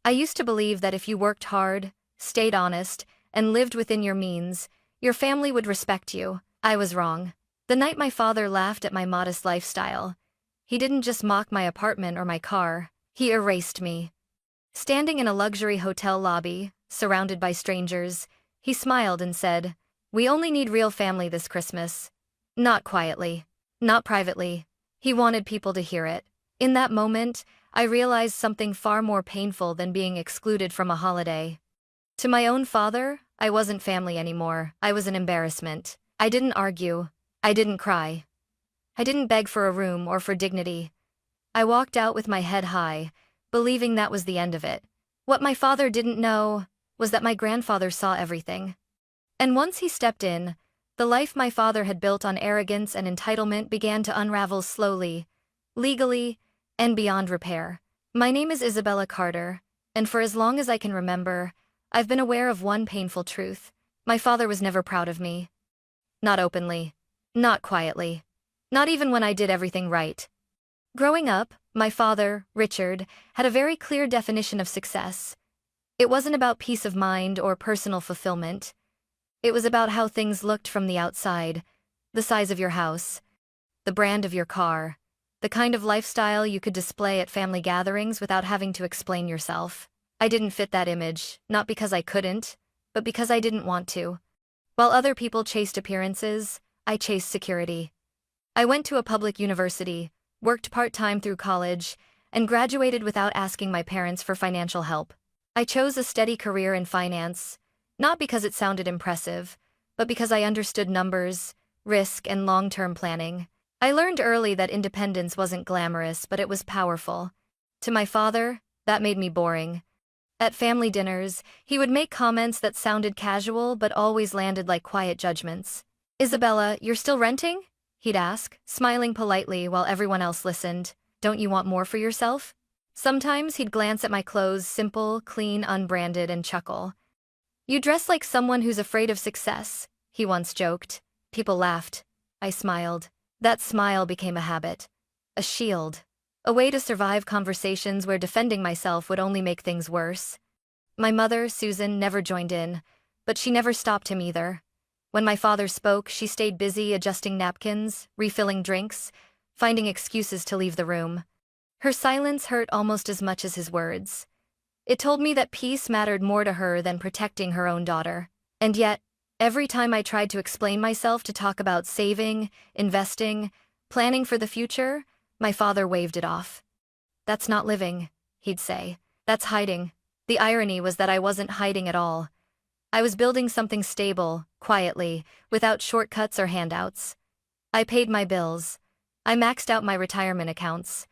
I used to believe that if you worked hard, stayed honest, and lived within your means, your family would respect you. I was wrong. The night my father laughed at my modest lifestyle, he didn't just mock my apartment or my car, he erased me. Standing in a luxury hotel lobby, surrounded by strangers, he smiled and said, "We only need real family this Christmas." Not quietly, not privately. He wanted people to hear it. In that moment, I realized something far more painful than being excluded from a holiday. To my own father, I wasn't family anymore. I was an embarrassment. I didn't argue. I didn't cry. I didn't beg for a room or for dignity. I walked out with my head high, believing that was the end of it. What my father didn't know was that my grandfather saw everything. And once he stepped in, the life my father had built on arrogance and entitlement began to unravel slowly, legally, and beyond repair. My name is Isabella Carter, and for as long as I can remember, I've been aware of one painful truth. My father was never proud of me. Not openly. Not quietly. Not even when I did everything right. Growing up, my father, Richard, had a very clear definition of success. It wasn't about peace of mind or personal fulfillment. It was about how things looked from the outside, the size of your house, the brand of your car, the kind of lifestyle you could display at family gatherings without having to explain yourself. I didn't fit that image, not because I couldn't, but because I didn't want to. While other people chased appearances, I chased security. I went to a public university, worked part-time through college, and graduated without asking my parents for financial help. I chose a steady career in finance, not because it sounded impressive, but because I understood numbers, risk, and long-term planning. I learned early that independence wasn't glamorous, but it was powerful. To my father, that made me boring. At family dinners, he would make comments that sounded casual but always landed like quiet judgments. "Isabella, you're still renting?" he'd ask, smiling politely while everyone else listened. "Don't you want more for yourself?" Sometimes he'd glance at my clothes, simple, clean, unbranded, and chuckle. "You dress like someone who's afraid of success," he once joked. People laughed. I smiled. That smile became a habit. A shield. A way to survive conversations where defending myself would only make things worse. My mother, Susan, never joined in, but she never stopped him either. When my father spoke, she stayed busy adjusting napkins, refilling drinks, finding excuses to leave the room. Her silence hurt almost as much as his words. It told me that peace mattered more to her than protecting her own daughter. And yet, every time I tried to explain myself to talk about saving, investing, planning for the future, my father waved it off. "That's not living," he'd say. "That's hiding." The irony was that I wasn't hiding at all. I was building something stable, quietly, without shortcuts or handouts. I paid my bills. I maxed out my retirement accounts.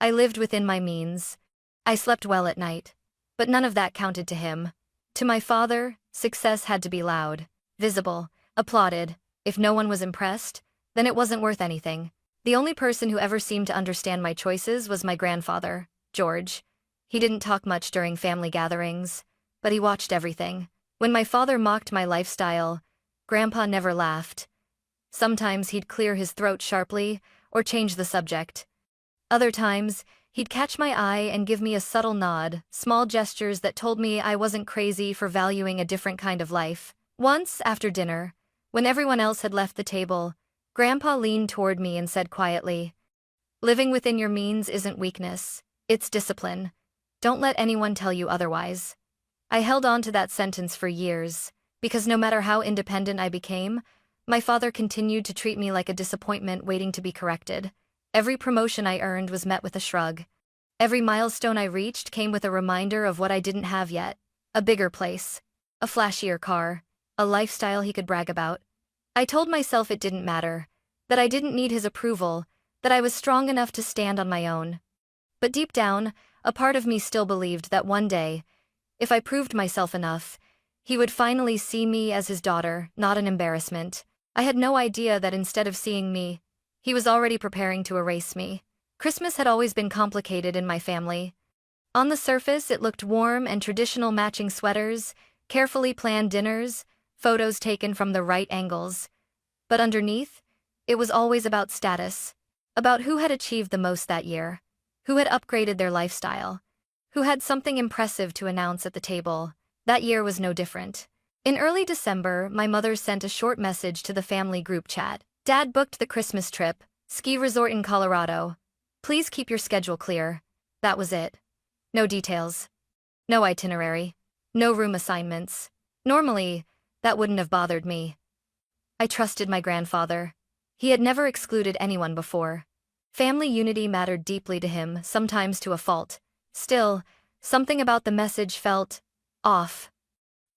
I lived within my means. I slept well at night. But none of that counted to him. To my father, success had to be loud, visible, applauded. If no one was impressed, then it wasn't worth anything. The only person who ever seemed to understand my choices was my grandfather, George. He didn't talk much during family gatherings, but he watched everything. When my father mocked my lifestyle, Grandpa never laughed. Sometimes he'd clear his throat sharply or change the subject. Other times, he'd catch my eye and give me a subtle nod, small gestures that told me I wasn't crazy for valuing a different kind of life. Once, after dinner, when everyone else had left the table, Grandpa leaned toward me and said quietly, "Living within your means isn't weakness, it's discipline. Don't let anyone tell you otherwise." I held on to that sentence for years, because no matter how independent I became, my father continued to treat me like a disappointment waiting to be corrected. Every promotion I earned was met with a shrug. Every milestone I reached came with a reminder of what I didn't have yet. A bigger place. A flashier car. A lifestyle he could brag about. I told myself it didn't matter. That I didn't need his approval. That I was strong enough to stand on my own. But deep down, a part of me still believed that one day, if I proved myself enough, he would finally see me as his daughter, not an embarrassment. I had no idea that instead of seeing me, he was already preparing to erase me. Christmas had always been complicated in my family. On the surface, it looked warm and traditional, matching sweaters, carefully planned dinners, photos taken from the right angles. But underneath, it was always about status, about who had achieved the most that year, who had upgraded their lifestyle, who had something impressive to announce at the table. That year was no different. In early December, my mother sent a short message to the family group chat. Dad booked the Christmas trip, ski resort in Colorado. Please keep your schedule clear. That was it. No details. No itinerary. No room assignments. Normally, that wouldn't have bothered me. I trusted my grandfather. He had never excluded anyone before. Family unity mattered deeply to him, sometimes to a fault. Still, something about the message felt off.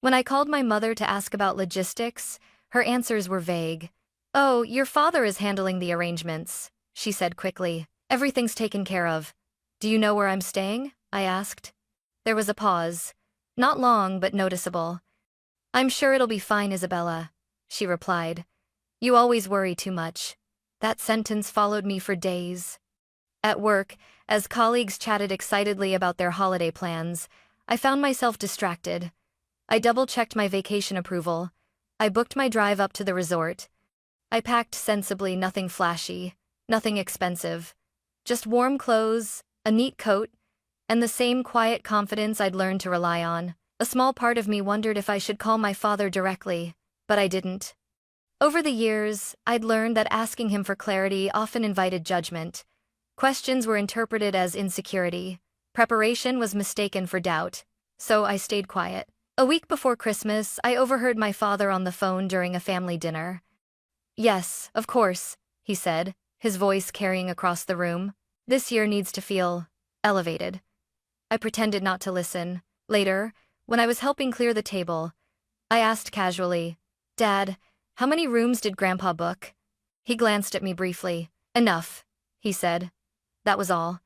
When I called my mother to ask about logistics, her answers were vague. "Oh, your father is handling the arrangements," she said quickly. "Everything's taken care of." "Do you know where I'm staying?" I asked. There was a pause. Not long, but noticeable. "I'm sure it'll be fine, Isabella," she replied. "You always worry too much." That sentence followed me for days. At work, as colleagues chatted excitedly about their holiday plans, I found myself distracted. I double-checked my vacation approval. I booked my drive up to the resort. I packed sensibly, nothing flashy, nothing expensive. Just warm clothes, a neat coat, and the same quiet confidence I'd learned to rely on. A small part of me wondered if I should call my father directly, but I didn't. Over the years, I'd learned that asking him for clarity often invited judgment. Questions were interpreted as insecurity. Preparation was mistaken for doubt. So I stayed quiet. A week before Christmas, I overheard my father on the phone during a family dinner. "Yes, of course," he said, his voice carrying across the room. "This year needs to feel elevated." I pretended not to listen. Later, when I was helping clear the table, I asked casually, "Dad, how many rooms did Grandpa book?" He glanced at me briefly. "Enough," he said. That was all.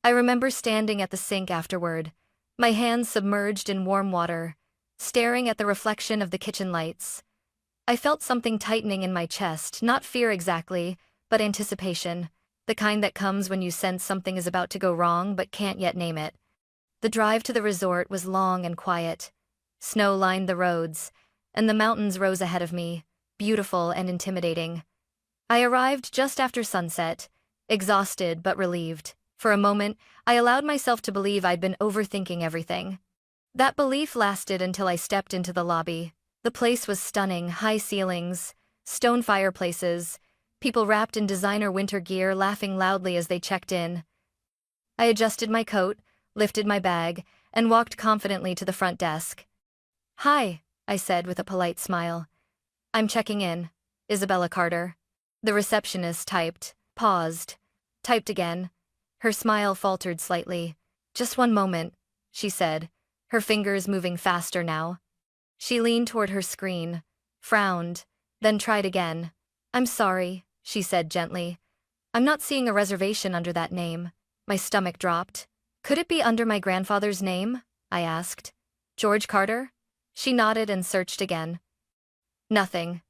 I remember standing at the sink afterward, my hands submerged in warm water, staring at the reflection of the kitchen lights. I felt something tightening in my chest, not fear exactly, but anticipation, the kind that comes when you sense something is about to go wrong but can't yet name it. The drive to the resort was long and quiet. Snow lined the roads, and the mountains rose ahead of me, beautiful and intimidating. I arrived just after sunset, exhausted but relieved. For a moment, I allowed myself to believe I'd been overthinking everything. That belief lasted until I stepped into the lobby. The place was stunning, high ceilings, stone fireplaces, people wrapped in designer winter gear laughing loudly as they checked in. I adjusted my coat, lifted my bag, and walked confidently to the front desk. "Hi," I said with a polite smile. "I'm checking in. Isabella Carter." The receptionist typed, paused, typed again. Her smile faltered slightly. "Just one moment," she said, her fingers moving faster now. She leaned toward her screen, frowned, then tried again. "I'm sorry," she said gently. "I'm not seeing a reservation under that name." My stomach dropped. "Could it be under my grandfather's name?" I asked. "George Carter?" She nodded and searched again. Nothing.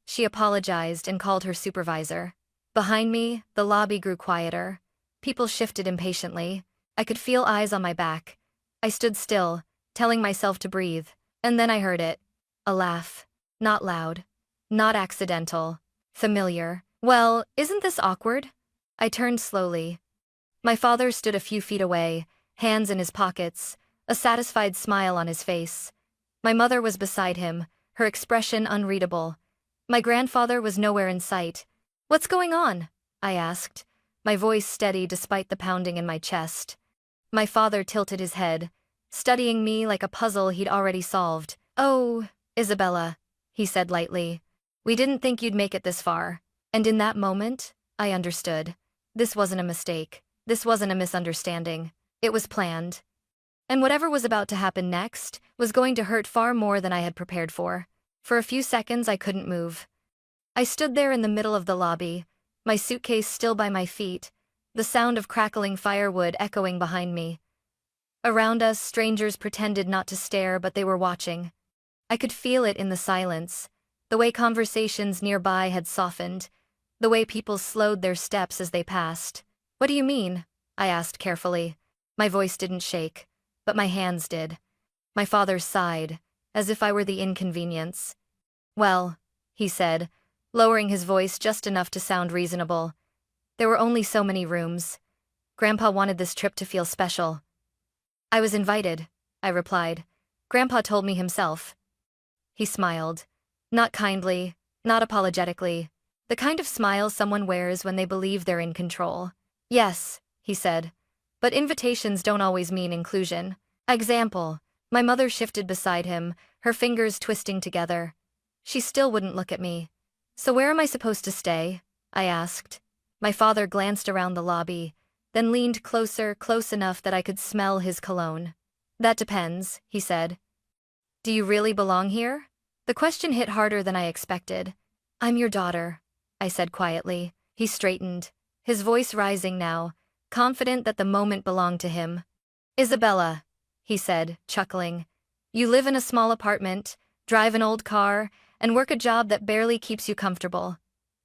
She apologized and called her supervisor. Behind me, the lobby grew quieter. People shifted impatiently. I could feel eyes on my back. I stood still, telling myself to breathe, and then I heard it. A laugh. Not loud. Not accidental. Familiar. "Well, isn't this awkward?" I turned slowly. My father stood a few feet away, hands in his pockets, a satisfied smile on his face. My mother was beside him, her expression unreadable. My grandfather was nowhere in sight. "What's going on?" I asked, my voice steady despite the pounding in my chest. My father tilted his head, studying me like a puzzle he'd already solved. "Oh, Isabella," he said lightly. "We didn't think you'd make it this far." And in that moment, I understood. This wasn't a mistake. This wasn't a misunderstanding. It was planned. And whatever was about to happen next was going to hurt far more than I had prepared for. For a few seconds, I couldn't move. I stood there in the middle of the lobby, my suitcase still by my feet, the sound of crackling firewood echoing behind me. Around us, strangers pretended not to stare, but they were watching. I could feel it in the silence, the way conversations nearby had softened, the way people slowed their steps as they passed. "What do you mean?" I asked carefully. My voice didn't shake, but my hands did. My father sighed, as if I were the inconvenience. "Well," he said, lowering his voice just enough to sound reasonable. "There were only so many rooms. Grandpa wanted this trip to feel special." I was invited, I replied. Grandpa told me himself. He smiled. Not kindly, not apologetically. The kind of smile someone wears when they believe they're in control. Yes, he said. But invitations don't always mean inclusion. Example. My mother shifted beside him, her fingers twisting together. She still wouldn't look at me. So where am I supposed to stay? I asked. My father glanced around the lobby, then leaned closer, close enough that I could smell his cologne. That depends, he said. Do you really belong here? The question hit harder than I expected. I'm your daughter, I said quietly. He straightened, his voice rising now, confident that the moment belonged to him. Isabella, he said, chuckling. You live in a small apartment, drive an old car, and work a job that barely keeps you comfortable.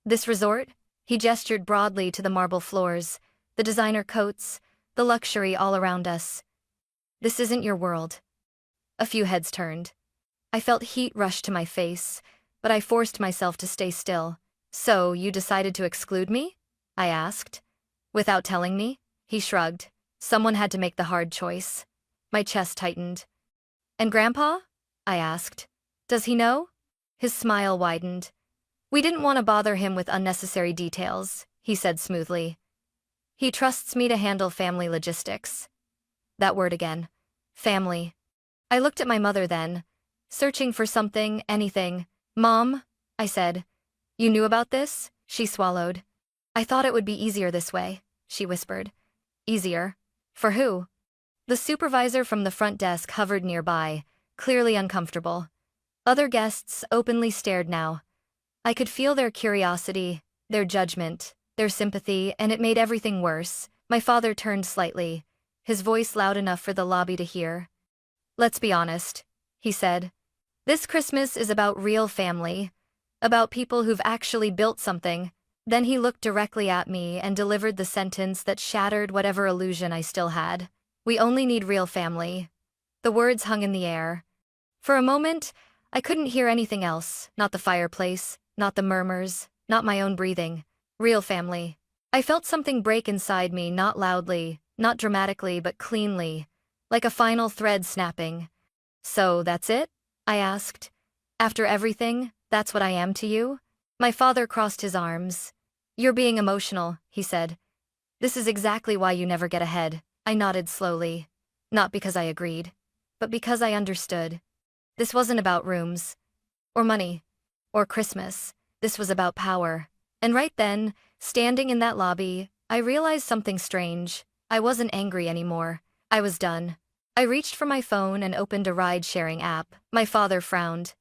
This resort? He gestured broadly to the marble floors, the designer coats, the luxury all around us. This isn't your world. A few heads turned. I felt heat rush to my face, but I forced myself to stay still. So, you decided to exclude me? I asked. Without telling me? He shrugged. Someone had to make the hard choice. My chest tightened. And Grandpa? I asked. Does he know? His smile widened. We didn't want to bother him with unnecessary details, he said smoothly. He trusts me to handle family logistics. That word again. Family. I looked at my mother then, searching for something, anything. Mom, I said. You knew about this? She swallowed. I thought it would be easier this way, she whispered. Easier? For who? The supervisor from the front desk hovered nearby, clearly uncomfortable. Other guests openly stared now. I could feel their curiosity, their judgment, their sympathy, and it made everything worse. My father turned slightly, his voice loud enough for the lobby to hear. Let's be honest, he said. This Christmas is about real family, about people who've actually built something. Then he looked directly at me and delivered the sentence that shattered whatever illusion I still had. We only need real family. The words hung in the air. For a moment, I couldn't hear anything else, not the fireplace, not the murmurs, not my own breathing. Real family. I felt something break inside me, not loudly, not dramatically, but cleanly, like a final thread snapping. So, that's it? I asked. After everything, that's what I am to you? My father crossed his arms. You're being emotional, he said. This is exactly why you never get ahead. I nodded slowly. Not because I agreed, but because I understood. This wasn't about rooms, or money, or Christmas. This was about power. And right then, standing in that lobby, I realized something strange. I wasn't angry anymore. I was done. I reached for my phone and opened a ride-sharing app. My father frowned.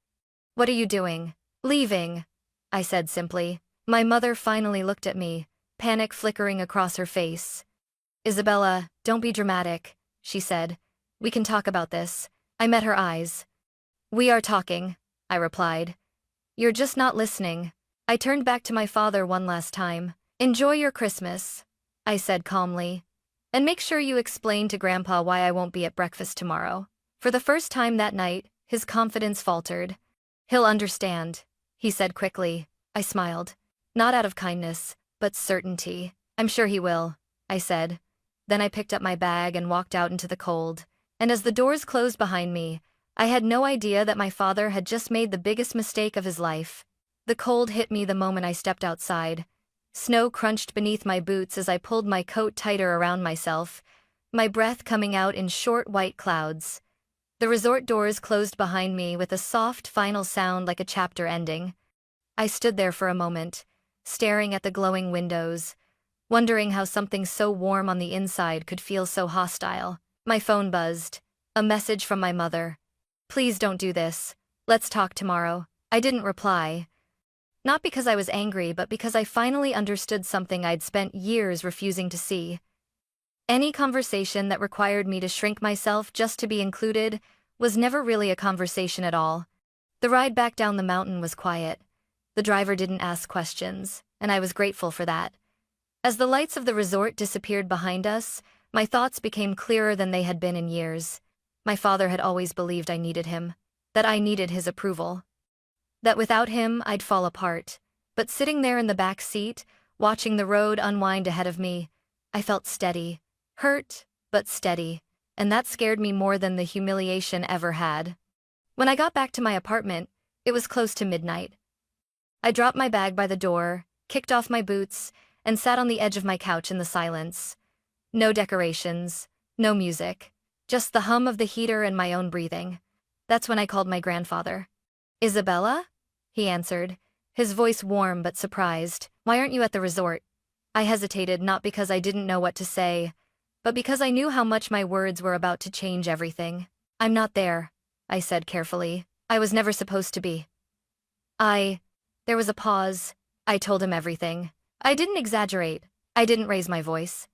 What are you doing? Leaving, I said simply. My mother finally looked at me, panic flickering across her face. Isabella, don't be dramatic, she said. We can talk about this. I met her eyes. We are talking, I replied. You're just not listening. I turned back to my father one last time. Enjoy your Christmas, I said calmly. And make sure you explain to Grandpa why I won't be at breakfast tomorrow. For the first time that night, his confidence faltered. He'll understand, he said quickly. I smiled. Not out of kindness, but certainty. I'm sure he will, I said. Then I picked up my bag and walked out into the cold. And as the doors closed behind me, I had no idea that my father had just made the biggest mistake of his life. The cold hit me the moment I stepped outside. Snow crunched beneath my boots as I pulled my coat tighter around myself, my breath coming out in short white clouds. The resort doors closed behind me with a soft final sound like a chapter ending. I stood there for a moment, staring at the glowing windows, wondering how something so warm on the inside could feel so hostile. My phone buzzed. A message from my mother. Please don't do this. Let's talk tomorrow. I didn't reply. Not because I was angry, but because I finally understood something I'd spent years refusing to see. Any conversation that required me to shrink myself just to be included was never really a conversation at all. The ride back down the mountain was quiet. The driver didn't ask questions, and I was grateful for that. As the lights of the resort disappeared behind us, my thoughts became clearer than they had been in years. My father had always believed I needed him, that I needed his approval. That without him, I'd fall apart. But sitting there in the back seat, watching the road unwind ahead of me, I felt steady. Hurt, but steady. and that scared me more than the humiliation ever had. When I got back to my apartment, it was close to midnight. I dropped my bag by the door, kicked off my boots, and sat on the edge of my couch in the silence. No decorations, no music, just the hum of the heater and my own breathing. That's when I called my grandfather. "Isabella?" he answered, his voice warm but surprised. "Why aren't you at the resort?" I hesitated, not because I didn't know what to say, but because I knew how much my words were about to change everything. "I'm not there," I said carefully. "I was never supposed to be." There was a pause. I told him everything. I didn't exaggerate. I didn't raise my voice.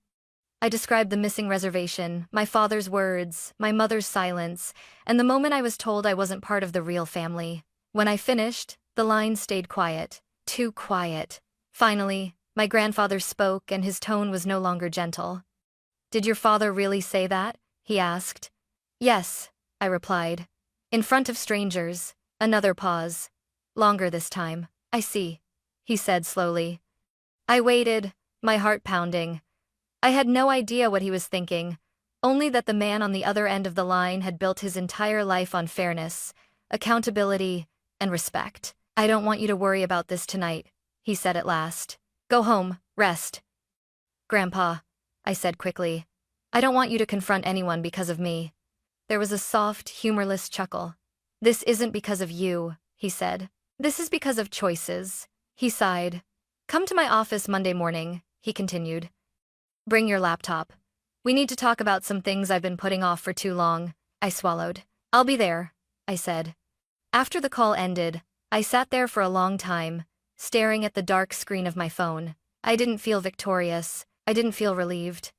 I described the missing reservation, my father's words, my mother's silence, and the moment I was told I wasn't part of the real family. When I finished, the line stayed quiet. Too quiet. Finally, my grandfather spoke, and his tone was no longer gentle. "Did your father really say that?" he asked. "Yes," I replied. "In front of strangers." Another pause. Longer this time. "I see," he said slowly. I waited, my heart pounding. I had no idea what he was thinking, only that the man on the other end of the line had built his entire life on fairness, accountability, and respect. "I don't want you to worry about this tonight," he said at last. "Go home, rest." "Grandpa," I said quickly, "I don't want you to confront anyone because of me." There was a soft, humorless chuckle. "This isn't because of you," he said. "This is because of choices." He sighed. "Come to my office Monday morning," he continued. "Bring your laptop. We need to talk about some things I've been putting off for too long." I swallowed. "I'll be there," I said. After the call ended, I sat there for a long time, staring at the dark screen of my phone. I didn't feel victorious. I didn't feel relieved.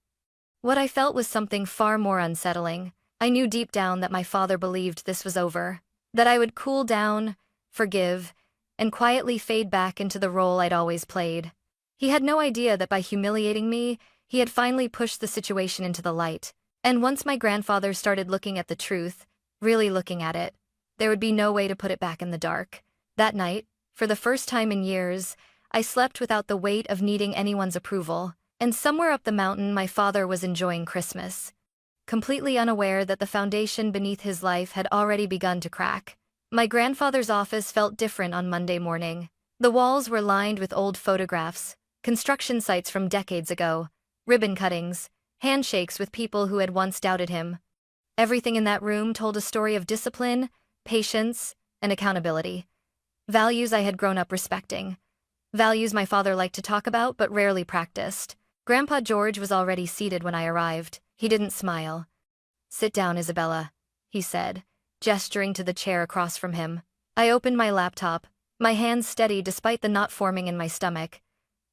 What I felt was something far more unsettling. I knew deep down that my father believed this was over, that I would cool down, forgive, and quietly fade back into the role I'd always played. He had no idea that by humiliating me, he had finally pushed the situation into the light. And once my grandfather started looking at the truth, really looking at it, there would be no way to put it back in the dark. That night, for the first time in years, I slept without the weight of needing anyone's approval. And somewhere up the mountain, my father was enjoying Christmas, completely unaware that the foundation beneath his life had already begun to crack. My grandfather's office felt different on Monday morning. The walls were lined with old photographs, construction sites from decades ago, ribbon cuttings, handshakes with people who had once doubted him. Everything in that room told a story of discipline, patience, and accountability. Values I had grown up respecting. Values my father liked to talk about but rarely practiced. Grandpa George was already seated when I arrived. He didn't smile. "Sit down, Isabella," he said, gesturing to the chair across from him. I opened my laptop, my hands steady despite the knot forming in my stomach.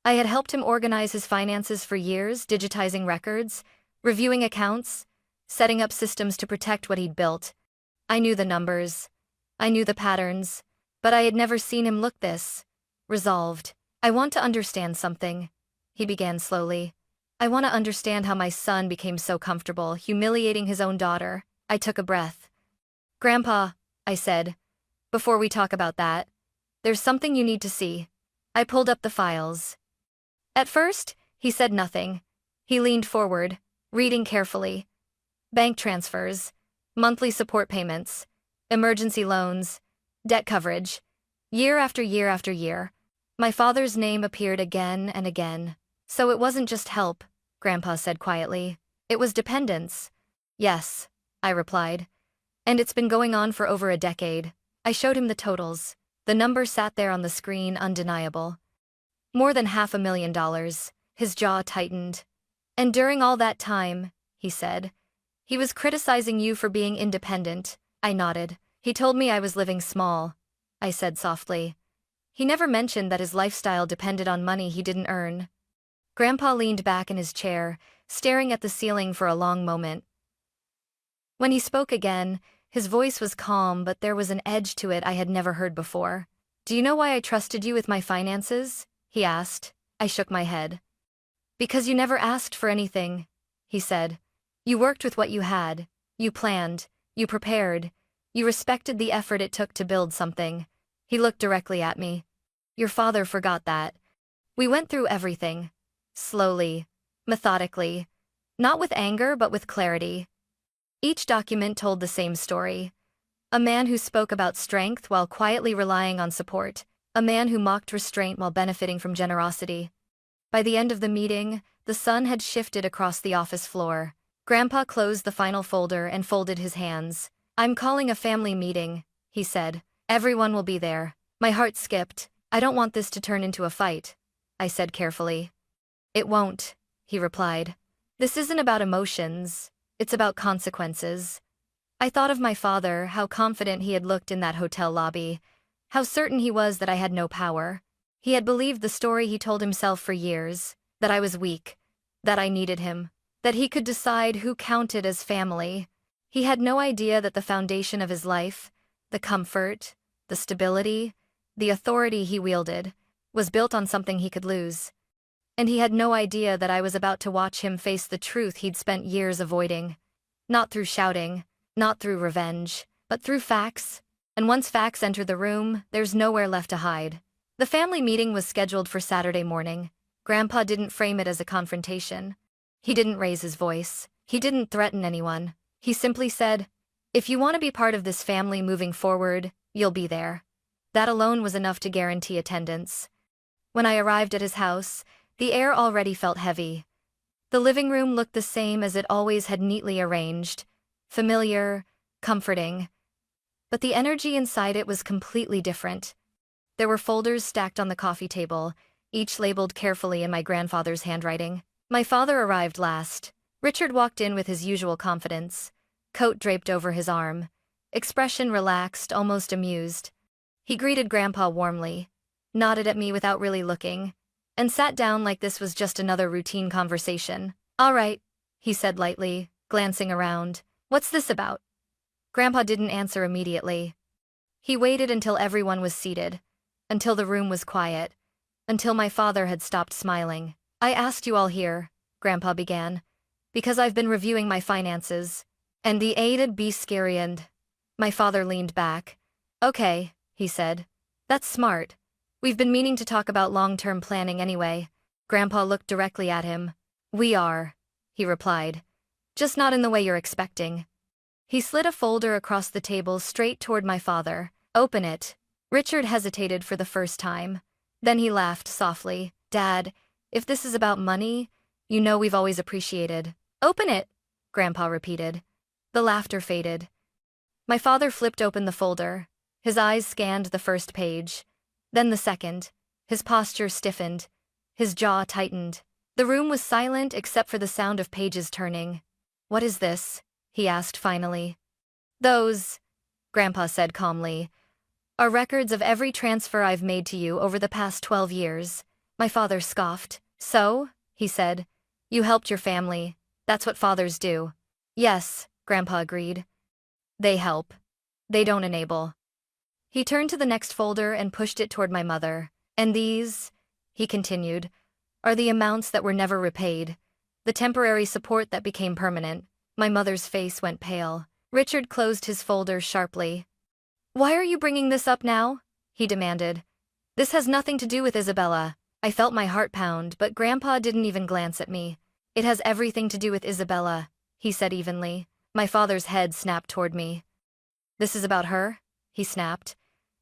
I had helped him organize his finances for years, digitizing records, reviewing accounts, setting up systems to protect what he'd built. I knew the numbers. I knew the patterns, but I had never seen him look this resolved. "I want to understand something," he began slowly. "I want to understand how my son became so comfortable, humiliating his own daughter." I took a breath. "Grandpa," I said, "before we talk about that, there's something you need to see." I pulled up the files. At first, he said nothing. He leaned forward, reading carefully. Bank transfers, monthly support payments, emergency loans, debt coverage. Year after year after year, my father's name appeared again and again. "So it wasn't just help," Grandpa said quietly. "It was dependence." "Yes," I replied. "And it's been going on for over a decade." I showed him the totals. The number sat there on the screen, undeniable. More than $500,000. His jaw tightened. "And during all that time," he said, "he was criticizing you for being independent." I nodded. "He told me I was living small," I said softly. "He never mentioned that his lifestyle depended on money he didn't earn." Grandpa leaned back in his chair, staring at the ceiling for a long moment. When he spoke again, his voice was calm, but there was an edge to it I had never heard before. "Do you know why I trusted you with my finances?" he asked. I shook my head. "Because you never asked for anything," he said. "You worked with what you had. You planned. You prepared. You respected the effort it took to build something." He looked directly at me. "Your father forgot that. We went through everything. Slowly. Methodically. Not with anger, but with clarity. Each document told the same story. A man who spoke about strength while quietly relying on support. A man who mocked restraint while benefiting from generosity. By the end of the meeting, the sun had shifted across the office floor. Grandpa closed the final folder and folded his hands. "I'm calling a family meeting," he said. "Everyone will be there." My heart skipped. "I don't want this to turn into a fight," I said carefully. "It won't," he replied. "This isn't about emotions, it's about consequences." I thought of my father, how confident he had looked in that hotel lobby, how certain he was that I had no power. He had believed the story he told himself for years, that I was weak, that I needed him, that he could decide who counted as family. He had no idea that the foundation of his life, the comfort, the stability, the authority he wielded, was built on something he could lose. And he had no idea that I was about to watch him face the truth he'd spent years avoiding. Not through shouting, not through revenge, but through facts. And once facts enter the room, there's nowhere left to hide. The family meeting was scheduled for Saturday morning. Grandpa didn't frame it as a confrontation. He didn't raise his voice. He didn't threaten anyone. He simply said, "If you want to be part of this family moving forward, you'll be there." That alone was enough to guarantee attendance. When I arrived at his house, the air already felt heavy. The living room looked the same as it always had, neatly arranged, familiar, comforting. But the energy inside it was completely different. There were folders stacked on the coffee table, each labeled carefully in my grandfather's handwriting. My father arrived last. Richard walked in with his usual confidence, coat draped over his arm, expression relaxed, almost amused. He greeted Grandpa warmly, nodded at me without really looking, and sat down like this was just another routine conversation. "All right," he said lightly, glancing around. "What's this about?" Grandpa didn't answer immediately. He waited until everyone was seated, until the room was quiet, until my father had stopped smiling. "I asked you all here," Grandpa began, "because I've been reviewing my finances, and theA'd be scary and—" My father leaned back. "Okay," he said. "That's smart. We've been meaning to talk about long-term planning anyway." Grandpa looked directly at him. "We are," he replied. "Just not in the way you're expecting." He slid a folder across the table straight toward my father. "Open it." Richard hesitated for the first time. Then he laughed softly. "Dad, if this is about money, you know we've always appreciated." "Open it," Grandpa repeated. The laughter faded. My father flipped open the folder. His eyes scanned the first page, then the second. His posture stiffened. His jaw tightened. The room was silent except for the sound of pages turning. "What is this?" he asked finally. "Those," Grandpa said calmly, "are records of every transfer I've made to you over the past 12 years. My father scoffed. "So," he said, "you helped your family. That's what fathers do." "Yes," Grandpa agreed. "They help. They don't enable." He turned to the next folder and pushed it toward my mother. "And these," he continued, "are the amounts that were never repaid, the temporary support that became permanent." My mother's face went pale. Richard closed his folder sharply. "Why are you bringing this up now?" he demanded. "This has nothing to do with Isabella." I felt my heart pound, but Grandpa didn't even glance at me. "It has everything to do with Isabella," he said evenly. My father's head snapped toward me. "This is about her?" he snapped.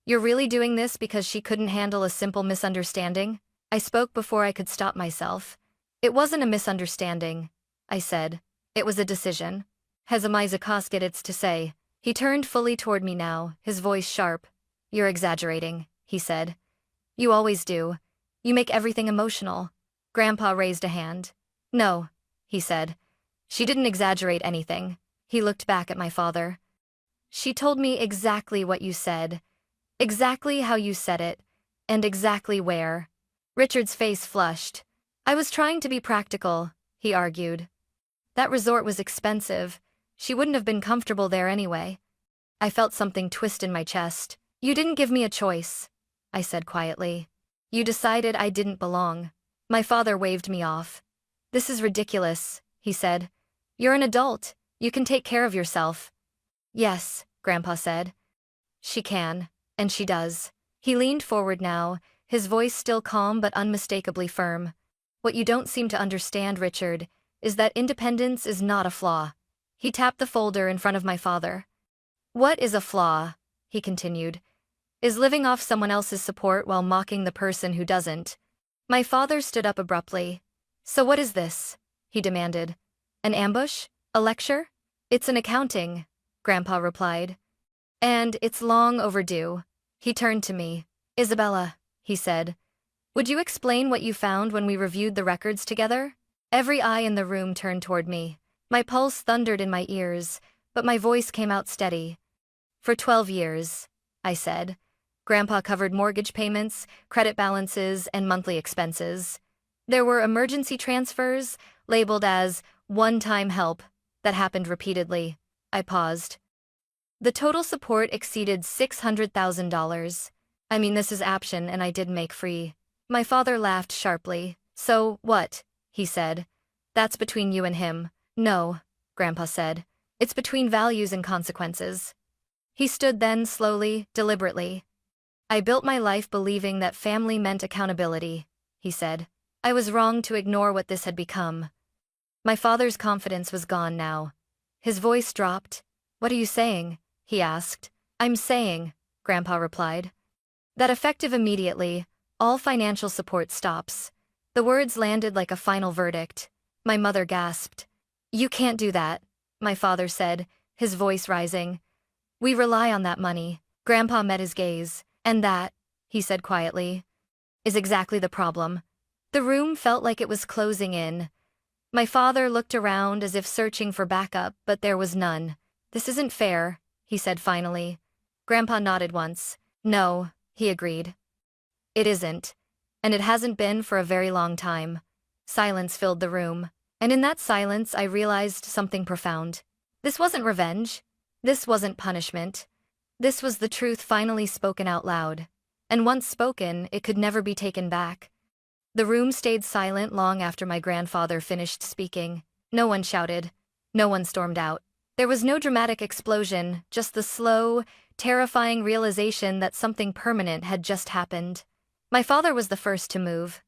"You're really doing this because she couldn't handle a simple misunderstanding?" I spoke before I could stop myself. "It wasn't a misunderstanding," I said. "It was a decision. Hezamizakosket, it's to say." He turned fully toward me now, his voice sharp. "You're exaggerating," he said. "You always do. You make everything emotional." Grandpa raised a hand. "No," he said. "She didn't exaggerate anything." He looked back at my father. "She told me exactly what you said, exactly how you said it, and exactly where." Richard's face flushed. "I was trying to be practical," he argued. "That resort was expensive. She wouldn't have been comfortable there anyway." I felt something twist in my chest. "You didn't give me a choice," I said quietly. "You decided I didn't belong." My father waved me off. "This is ridiculous," he said. "You're an adult. You can take care of yourself." "Yes," Grandpa said. "She can, and she does." He leaned forward now, his voice still calm but unmistakably firm. "What you don't seem to understand, Richard, is that independence is not a flaw. He tapped the folder in front of my father. What is a flaw? He continued. Is living off someone else's support while mocking the person who doesn't. My father stood up abruptly. So what is this? He demanded. An ambush? A lecture? It's an accounting, Grandpa replied. And it's long overdue. He turned to me. Isabella, he said. Would you explain what you found when we reviewed the records together? Every eye in the room turned toward me. My pulse thundered in my ears, but my voice came out steady. For 12 years, I said. Grandpa covered mortgage payments, credit balances, and monthly expenses. There were emergency transfers, labeled as one-time help, that happened repeatedly. I paused. The total support exceeded $600,000. I mean, this is option and I did make free. My father laughed sharply. So, what? He said. That's between you and him. No, Grandpa said. It's between values and consequences. He stood then slowly, deliberately. I built my life believing that family meant accountability, he said. I was wrong to ignore what this had become. My father's confidence was gone now. His voice dropped. What are you saying? He asked. I'm saying, Grandpa replied, that effective immediately, all financial support stops. The words landed like a final verdict. My mother gasped. You can't do that, my father said, his voice rising. We rely on that money. Grandpa met his gaze. And that, he said quietly, is exactly the problem. The room felt like it was closing in. My father looked around as if searching for backup, but there was none. This isn't fair, he said finally. Grandpa nodded once. No, he agreed. It isn't. And it hasn't been for a very long time. Silence filled the room. And in that silence I realized something profound. This wasn't revenge. This wasn't punishment. This was the truth finally spoken out loud. And once spoken, it could never be taken back. The room stayed silent long after my grandfather finished speaking. No one shouted. No one stormed out. There was no dramatic explosion, just the slow, terrifying realization that something permanent had just happened. My father was the first to move.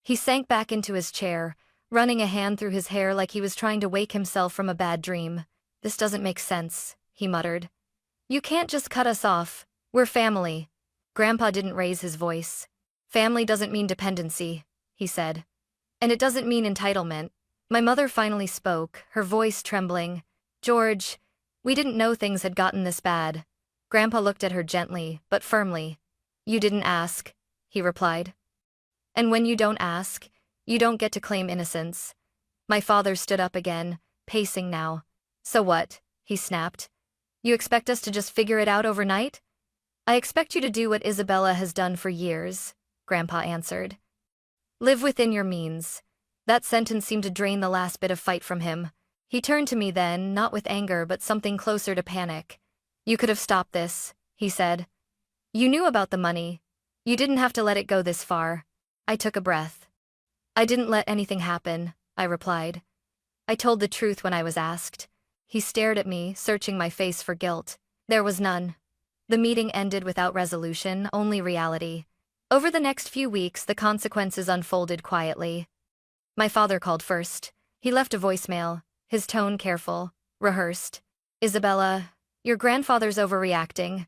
He sank back into his chair, running a hand through his hair like he was trying to wake himself from a bad dream. This doesn't make sense, he muttered. You can't just cut us off. We're family. Grandpa didn't raise his voice. Family doesn't mean dependency, he said. And it doesn't mean entitlement. My mother finally spoke, her voice trembling. George, we didn't know things had gotten this bad. Grandpa looked at her gently, but firmly. You didn't ask, he replied. And when you don't ask, you don't get to claim innocence. My father stood up again, pacing now. So what? He snapped. You expect us to just figure it out overnight? I expect you to do what Isabella has done for years, Grandpa answered. Live within your means. That sentence seemed to drain the last bit of fight from him. He turned to me then, not with anger but something closer to panic. You could have stopped this, he said. You knew about the money. You didn't have to let it go this far. I took a breath. I didn't let anything happen, I replied. I told the truth when I was asked. He stared at me, searching my face for guilt. There was none. The meeting ended without resolution, only reality. Over the next few weeks, the consequences unfolded quietly. My father called first. He left a voicemail, his tone careful, rehearsed. Isabella, your grandfather's overreacting.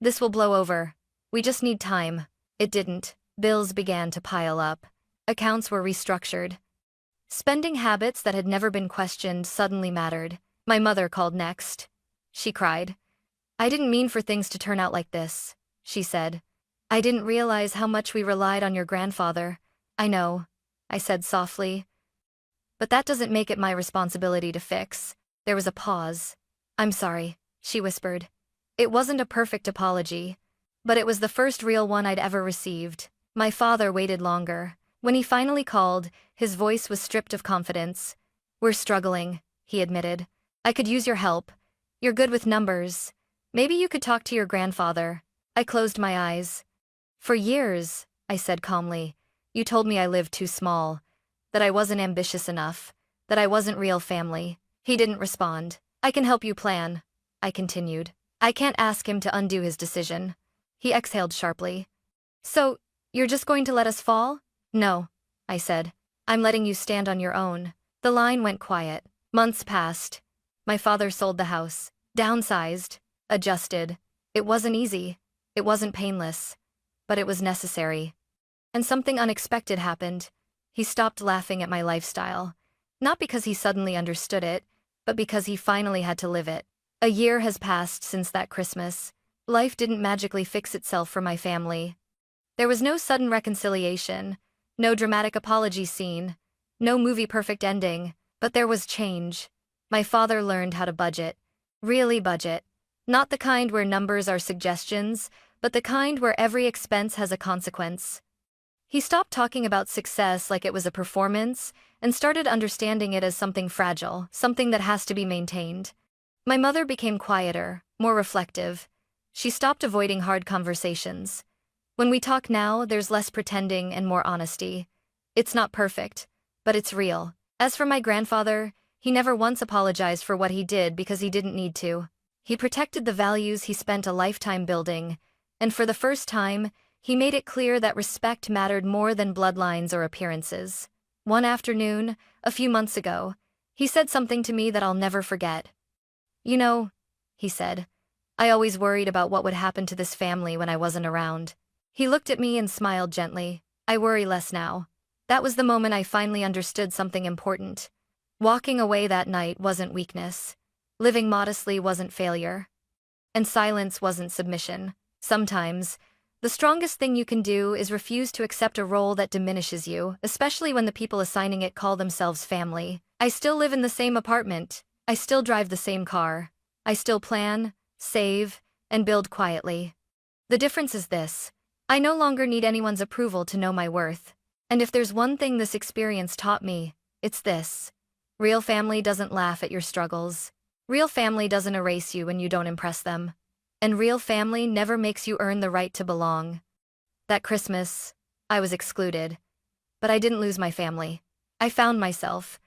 This will blow over. We just need time. It didn't. Bills began to pile up. Accounts were restructured. Spending habits that had never been questioned suddenly mattered. My mother called next. She cried. I didn't mean for things to turn out like this, she said. I didn't realize how much we relied on your grandfather. I know, I said softly. But that doesn't make it my responsibility to fix. There was a pause. I'm sorry, she whispered. It wasn't a perfect apology, but it was the first real one I'd ever received. My father waited longer. When he finally called, his voice was stripped of confidence. We're struggling, he admitted. I could use your help. You're good with numbers. Maybe you could talk to your grandfather. I closed my eyes. For years, I said calmly, you told me I lived too small, that I wasn't ambitious enough, that I wasn't real family. He didn't respond. I can help you plan, I continued. I can't ask him to undo his decision. He exhaled sharply. So, you're just going to let us fall? No, I said. I'm letting you stand on your own. The line went quiet. Months passed. My father sold the house, downsized, adjusted. It wasn't easy. It wasn't painless. But it was necessary. And something unexpected happened. He stopped laughing at my lifestyle. Not because he suddenly understood it, but because he finally had to live it. A year has passed since that Christmas. Life didn't magically fix itself for my family. There was no sudden reconciliation, no dramatic apology scene, no movie-perfect ending, but there was change. My father learned how to budget. Really budget. Not the kind where numbers are suggestions, but the kind where every expense has a consequence. He stopped talking about success like it was a performance and started understanding it as something fragile, something that has to be maintained. My mother became quieter, more reflective. She stopped avoiding hard conversations. When we talk now, there's less pretending and more honesty. It's not perfect, but it's real. As for my grandfather, he never once apologized for what he did because he didn't need to. He protected the values he spent a lifetime building, and for the first time, he made it clear that respect mattered more than bloodlines or appearances. One afternoon, a few months ago, he said something to me that I'll never forget. "You know," he said, "I always worried about what would happen to this family when I wasn't around." He looked at me and smiled gently. "I worry less now." That was the moment I finally understood something important. Walking away that night wasn't weakness. Living modestly wasn't failure. And silence wasn't submission. Sometimes, the strongest thing you can do is refuse to accept a role that diminishes you, especially when the people assigning it call themselves family. I still live in the same apartment. I still drive the same car. I still plan, save, and build quietly. The difference is this: I no longer need anyone's approval to know my worth. And if there's one thing this experience taught me, it's this. Real family doesn't laugh at your struggles. Real family doesn't erase you when you don't impress them. And real family never makes you earn the right to belong. That Christmas, I was excluded. But I didn't lose my family. I found myself,